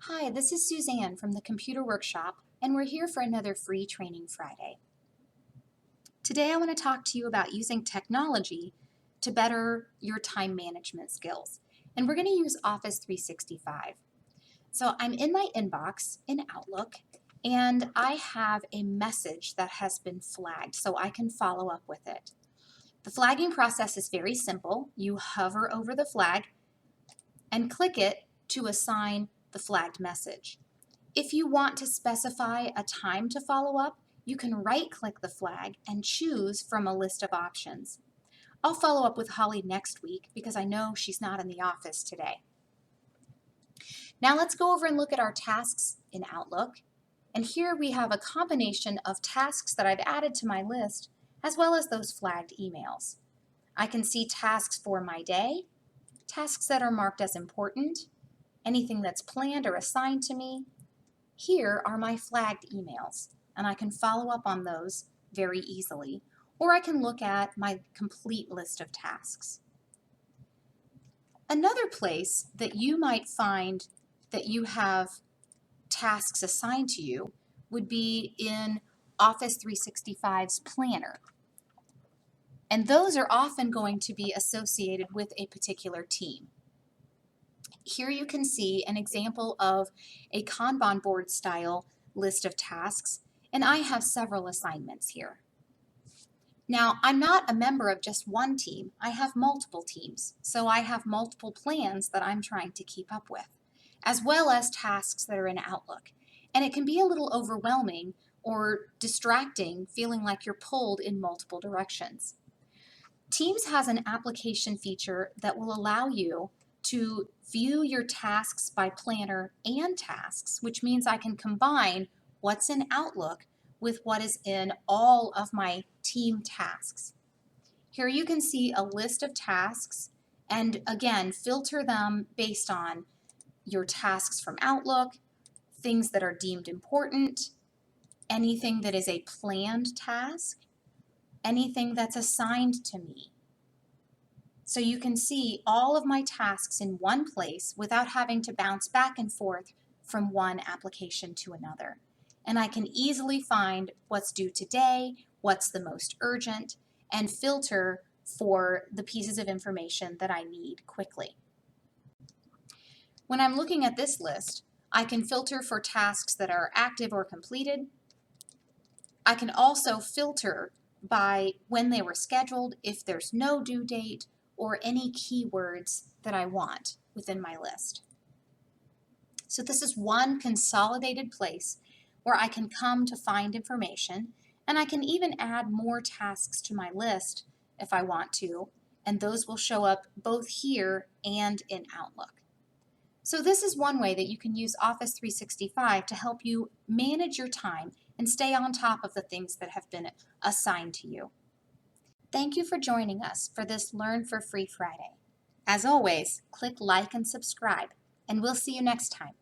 Hi, this is Suzanne from the Computer Workshop, and we're here for another free Training Friday. Today I want to talk to you about using technology to better your time management skills, and we're going to use Office 365. So I'm in my inbox in Outlook, and I have a message that has been flagged so I can follow up with it. The flagging process is very simple. You hover over the flag and click it to assign the flagged message. If you want to specify a time to follow up, you can right-click the flag and choose from a list of options. I'll follow up with Holly next week because I know she's not in the office today. Now let's go over and look at our tasks in Outlook. And here we have a combination of tasks that I've added to my list as well as those flagged emails. I can see tasks for my day, tasks that are marked as important, anything that's planned or assigned to me. Here are my flagged emails, and I can follow up on those very easily, or I can look at my complete list of tasks. Another place that you might find that you have tasks assigned to you would be in Office 365's Planner. And those are often going to be associated with a particular team. Here you can see an example of a Kanban board style list of tasks, and I have several assignments here. Now, I'm not a member of just one team. I have multiple teams, so I have multiple plans that I'm trying to keep up with, as well as tasks that are in Outlook. And it can be a little overwhelming or distracting, feeling like you're pulled in multiple directions. Teams has an application feature that will allow you to view your tasks by planner and tasks, which means I can combine what's in Outlook with what is in all of my team tasks. Here you can see a list of tasks and again, filter them based on your tasks from Outlook, things that are deemed important, anything that is a planned task, anything that's assigned to me. So you can see all of my tasks in one place without having to bounce back and forth from one application to another. And I can easily find what's due today, what's the most urgent, and filter for the pieces of information that I need quickly. When I'm looking at this list, I can filter for tasks that are active or completed. I can also filter by when they were scheduled, if there's no due date, or any keywords that I want within my list. So this is one consolidated place where I can come to find information, and I can even add more tasks to my list if I want to, and those will show up both here and in Outlook. So this is one way that you can use Office 365 to help you manage your time and stay on top of the things that have been assigned to you. Thank you for joining us for this Learn for Free Friday. As always, click like and subscribe, and we'll see you next time.